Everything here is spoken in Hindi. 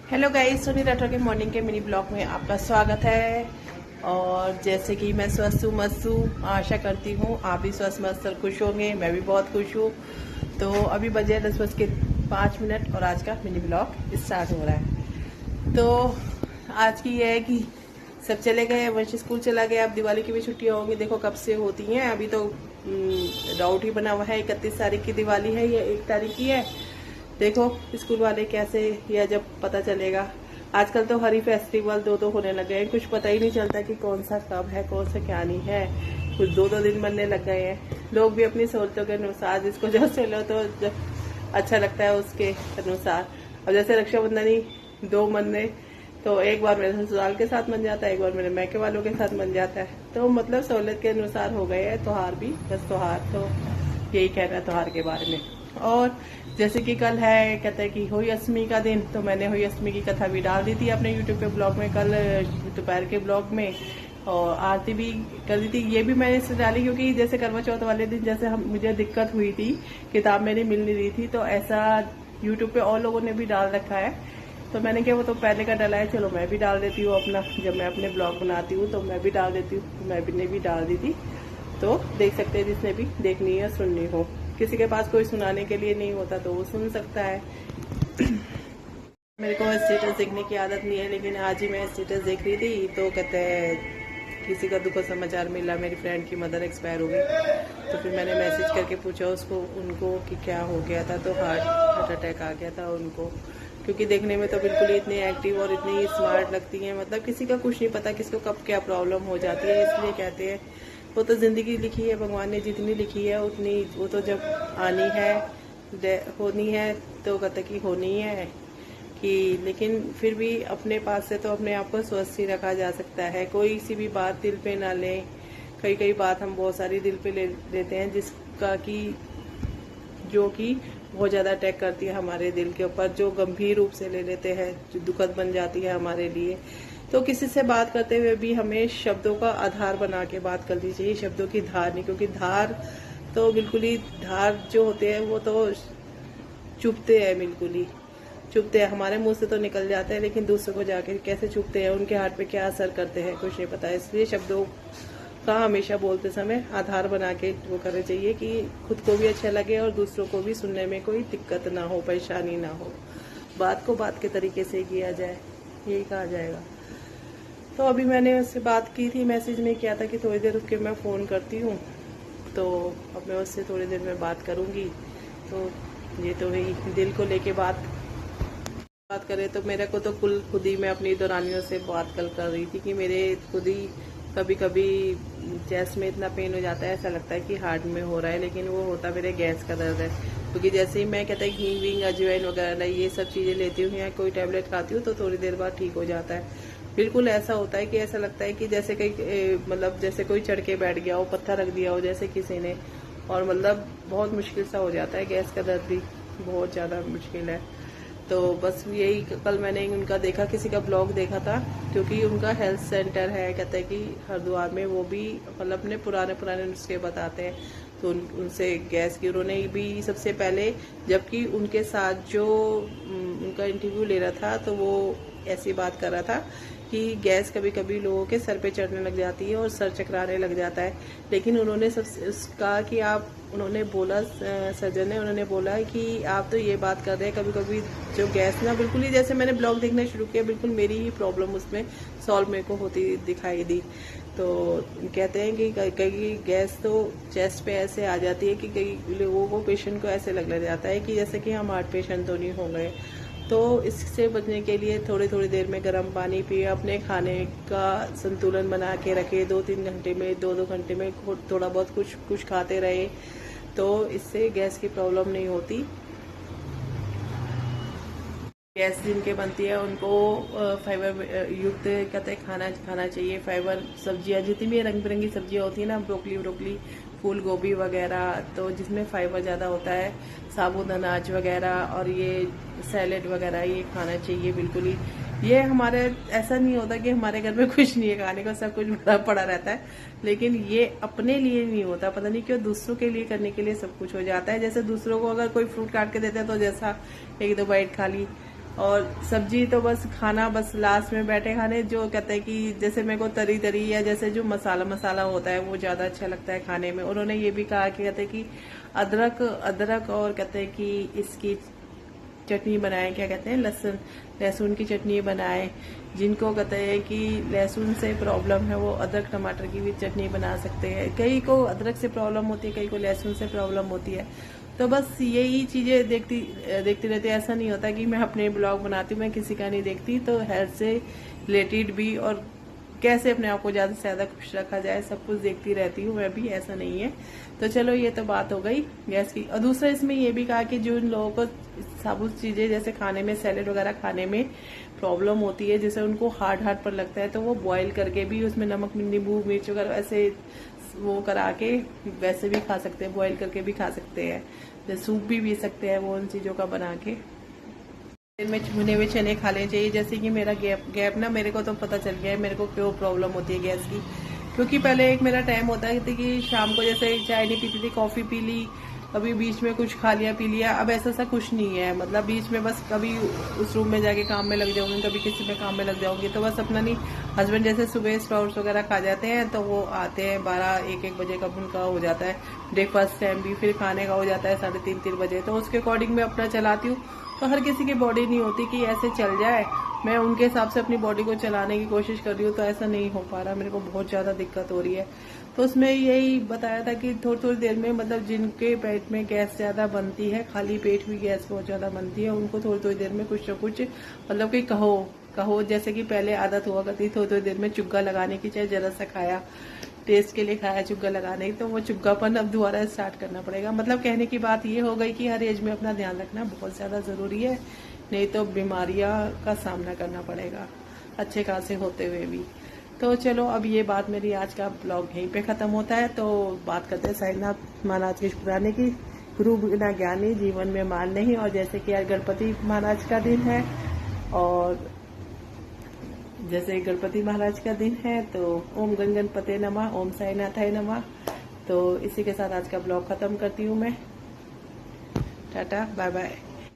हेलो गाइस, सोनी राठौर के मॉर्निंग के मिनी ब्लॉग में आपका स्वागत है। और जैसे कि मैं स्वस्थ हूँ, मस्त हूँ, आशा करती हूँ आप भी स्वस्थ मस्त और खुश होंगे। मैं भी बहुत खुश हूँ। तो अभी बजे 10:05 और आज का मिनी ब्लॉग स्टार्ट हो रहा है। तो आज की यह है कि सब चले गए, वंश स्कूल चला गया। अब दिवाली की भी छुट्टियां होंगी, देखो कब से होती हैं। अभी तो डाउट ही बना हुआ है, 31 तारीख की दिवाली है या 1 तारीख की है। देखो स्कूल वाले कैसे, या जब पता चलेगा। आजकल तो हर ही फेस्टिवल दो होने लगे हैं, कुछ पता ही नहीं चलता कि कौन सा कब है, कौन सा क्या नहीं है। कुछ दो दिन बनने लग गए हैं। लोग भी अपनी सहूलतों के अनुसार जिसको जो चलो तो अच्छा लगता है उसके अनुसार। अब जैसे रक्षाबंधन ही 2 बनने, तो एक बार मेरे ससुराल के साथ बन जाता है, एक बार मेरे मैके वालों के साथ बन जाता है। तो मतलब सहूलत के अनुसार हो गए हैं त्योहार भी, बस त्योहार तो यही कहना है त्योहार के बारे में। और जैसे कि कल है, कहते हैं कि हुई अष्टमी का दिन, तो मैंने हुई अष्टमी की कथा भी डाल दी थी अपने यूट्यूब पे ब्लॉग में कल दोपहर के ब्लॉग में। और आरती भी कर दी थी। ये भी मैंने इससे डाली क्योंकि जैसे करवा चौथ वाले दिन जैसे मुझे दिक्कत हुई थी, किताब मेरी मिल नहीं रही थी, तो ऐसा यूट्यूब पे और लोगों ने भी डाल रखा है। तो मैंने क्या, वो तो पहले का डाला है, चलो मैं भी डाल देती हूँ अपना। जब मैं अपने ब्लॉग बनाती हूँ तो मैं भी डाल देती हूँ, तो मैं भी डाल दी थी। तो देख सकते हैं जिसने भी देखनी है सुननी हो। किसी के पास कोई सुनाने के लिए नहीं होता तो वो सुन सकता है। मेरे को स्टेटस देखने की आदत नहीं है, लेकिन आज ही मैं स्टेटस देख रही थी तो कहते हैं किसी का दुखद समाचार मिला, मेरी फ्रेंड की मदर एक्सपायर हो गई। तो फिर मैंने मैसेज करके पूछा उनको कि क्या हो गया था, तो हार्ट अटैक आ गया था उनको। क्योंकि देखने में तो बिल्कुल ही इतनी एक्टिव और इतनी स्मार्ट लगती हैं, मतलब किसी का कुछ नहीं पता किसको कब क्या प्रॉब्लम हो जाती है। इसलिए कहते हैं वो तो जिंदगी लिखी है, भगवान ने जितनी लिखी है उतनी, वो तो जब आनी है होनी है तो कहते कि होनी है कि। लेकिन फिर भी अपने पास से तो अपने आप को स्वस्थ ही रखा जा सकता है। कोई सी भी बात दिल पे ना लें। कई बात हम बहुत सारी दिल पे ले लेते हैं, जिसका कि जो कि बहुत ज्यादा अटैक करती है हमारे दिल के ऊपर, जो गंभीर रूप से ले लेते हैं, जो दुखद बन जाती है हमारे लिए। तो किसी से बात करते हुए भी हमें शब्दों का आधार बना के बात करनी चाहिए, शब्दों की धार नहीं। क्योंकि धार तो बिल्कुल ही, धार जो होते हैं वो तो चुभते हैं, बिल्कुल ही चुभते हैं। हमारे मुंह से तो निकल जाते हैं, लेकिन दूसरों को जाके कैसे चुभते हैं, उनके हार्ट पे क्या असर करते हैं, कुछ नहीं पता। इसलिए शब्दों का हमेशा बोलते समय आधार बना के वो करना चाहिए कि खुद को भी अच्छा लगे और दूसरों को भी सुनने में कोई दिक्कत ना हो, परेशानी ना हो। बात को बात के तरीके से किया जाए, यही कहा जाएगा। तो अभी मैंने उससे बात की थी, मैसेज में किया था कि थोड़ी देर रुक के मैं फ़ोन करती हूँ। तो अब मैं उससे थोड़ी देर में बात करूँगी। तो ये तो वही दिल को लेके बात करें तो मेरे को तो खुद ही मैं अपनी दौरानियों से बात कल कर रही थी कि मेरे खुद ही कभी कभी चेस्ट में इतना पेन हो जाता है, ऐसा लगता है कि हार्ट में हो रहा है, लेकिन वो होता मेरे गैस का दर्द है। क्योंकि जैसे ही मैं कहता है हींग वींग अजवाइन वगैरह ये सब चीज़ें लेती हूँ या कोई टैबलेट खाती हूँ तो थोड़ी देर बाद ठीक हो जाता है। बिल्कुल ऐसा होता है कि ऐसा लगता है कि जैसे कहीं मतलब जैसे कोई चढ़ के बैठ गया हो, पत्थर रख दिया हो जैसे किसी ने, और मतलब बहुत मुश्किल सा हो जाता है। गैस का दर्द भी बहुत ज़्यादा मुश्किल है। तो बस यही कल मैंने उनका देखा, किसी का ब्लॉग देखा था, क्योंकि उनका हेल्थ सेंटर है, कहते हैं कि हरिद्वार में, वो भी मतलब अपने पुराने नुस्खे बताते हैं। तो उनसे गैस की उन्होंने भी सबसे पहले, जबकि उनके साथ जो उनका इंटरव्यू ले रहा था तो वो ऐसी बात कर रहा था कि गैस कभी कभी लोगों के सर पे चढ़ने लग जाती है और सर चकराने लग जाता है। लेकिन उन्होंने कहा कि आप, उन्होंने बोला, सर्जन ने उन्होंने बोला कि आप तो ये बात कर रहे हैं, कभी कभी जो गैस ना, बिल्कुल ही जैसे मैंने ब्लॉग देखना शुरू किया, बिल्कुल मेरी ही प्रॉब्लम उसमें सॉल्व मेरे को होती दिखाई दी। तो कहते हैं कि कई गैस तो चेस्ट पे ऐसे आ जाती है कि कई लोगों को, पेशेंट को ऐसे लगने जाता है कि जैसे कि हम हार्ट पेशेंट तो नहीं हो गए। तो इससे बचने के लिए थोड़ी देर में गर्म पानी पिए, अपने खाने का संतुलन बना के रखे, 2-3 घंटे में, 2-2 घंटे में थोड़ा बहुत कुछ खाते रहे, तो इससे गैस की प्रॉब्लम नहीं होती। गैस जिनके बनती है उनको फाइबर युक्त कहते हैं खाना चाहिए। फाइबर सब्जियां जितनी भी रंग बिरंगी सब्जियां होती है ना, ब्रोकली, फूल गोभी वगैरह, तो जिसमें फाइबर ज़्यादा होता है, साबुत अनाज वगैरह और ये सैलेड वगैरह, ये खाना चाहिए बिल्कुल ही। ये हमारे ऐसा नहीं होता कि हमारे घर में कुछ नहीं है खाने को, सब कुछ भरा पड़ा रहता है, लेकिन ये अपने लिए नहीं होता, पता नहीं क्यों दूसरों के लिए करने के लिए सब कुछ हो जाता है। जैसे दूसरों को अगर कोई फ्रूट काट के देते हैं तो जैसा 1-2 बाइट खा ली, और सब्जी तो बस खाना, बस लास्ट में बैठे खाने। जो कहते हैं कि जैसे मेरे को तरी तरी या जैसे जो मसाला होता है वो ज्यादा अच्छा लगता है खाने में। उन्होंने ये भी कहा कि कहते हैं कि अदरक और कहते हैं कि इसकी चटनी बनाए, क्या कहते हैं, लहसुन की चटनी बनाए। जिनको कहते हैं कि लहसुन से प्रॉब्लम है वो अदरक टमाटर की भी चटनी बना सकते हैं। कई को अदरक से प्रॉब्लम होती है, कई को लहसुन से प्रॉब्लम होती है। तो बस यही चीजें देखती रहती है। ऐसा नहीं होता कि मैं अपने ब्लॉग बनाती हूँ, मैं किसी का नहीं देखती। तो हेल्थ से रिलेटेड भी और कैसे अपने आप को ज्यादा से ज्यादा खुश रखा जाए सब कुछ देखती रहती हूँ मैं भी, ऐसा नहीं है। तो चलो ये तो बात हो गई गैस की। और दूसरा इसमें ये भी कहा कि जो इन लोगों को साबुत चीजें जैसे खाने में, सैलेड वगैरह खाने में प्रॉब्लम होती है, जैसे उनको हार्ड पर लगता है, तो वो बॉईल करके भी उसमें नमक, नींबू, मिर्च वगैरह ऐसे वो करा के वैसे भी खा सकते हैं, बॉईल करके भी खा सकते हैं, जैसे सूप भी पी सकते हैं वो उन चीजों का बना के। में भुने हुए चने खा लेने चाहिए। जैसे कि मेरा गैप ना, मेरे को तो पता चल गया है मेरे को क्यों प्रॉब्लम होती है गैस की। क्योंकि पहले एक मेरा टाइम होता है कि शाम को जैसे चाय नहीं पीती थी, कॉफी पी ली, कभी बीच में कुछ खा लिया पी लिया। अब ऐसा कुछ नहीं है, मतलब बीच में बस कभी उस रूम में जाके काम में लग जाऊंगी, कभी किसी में काम में लग जाऊंगी। तो बस अपना नहीं, हस्बैंड जैसे सुबह स्प्राउट्स वगैरह खा जाते हैं तो वो आते हैं 12-1 बजे का उनका हो जाता है ब्रेकफास्ट टाइम भी, फिर खाने का हो जाता है 3:30-3 बजे। तो उसके अकॉर्डिंग मैं अपना चलाती हूँ। तो हर किसी की बॉडी नहीं होती कि ऐसे चल जाए। मैं उनके हिसाब से अपनी बॉडी को चलाने की कोशिश कर रही हूँ, तो ऐसा नहीं हो पा रहा, मेरे को बहुत ज्यादा दिक्कत हो रही है। तो उसमें यही बताया था कि थोड़ी देर में, मतलब जिनके पेट में गैस ज्यादा बनती है, खाली पेट भी गैस बहुत ज्यादा बनती है, उनको थोड़ी देर में कुछ न कुछ, मतलब कि कहो जैसे कि पहले आदत हुआ करती, थोड़ी देर में चुग्गा लगाने की, चाहे जरा सा खाया, टेस्ट के लिए खाया चुग्गा लगाने की, तो वो चुग्गापन अब दोबारा स्टार्ट करना पड़ेगा। मतलब कहने की बात ये हो गई कि हर एज में अपना ध्यान रखना बहुत ज्यादा जरूरी है, नहीं तो बीमारियां का सामना करना पड़ेगा अच्छे खासे होते हुए भी। तो चलो अब ये बात, मेरी आज का ब्लॉग यहीं पे खत्म होता है। तो बात करते हैं साईनाथ महाराज के शुक्राने की। गुरु बिना ज्ञानी जीवन में मान नहीं। और जैसे कि आज गणपति महाराज का दिन है, और जैसे गणपति महाराज का दिन है, तो ओम गणपते नमः, ओम साईनाथाय नमः। तो इसी के साथ आज का ब्लॉग खत्म करती हूँ मैं। Tata bye bye.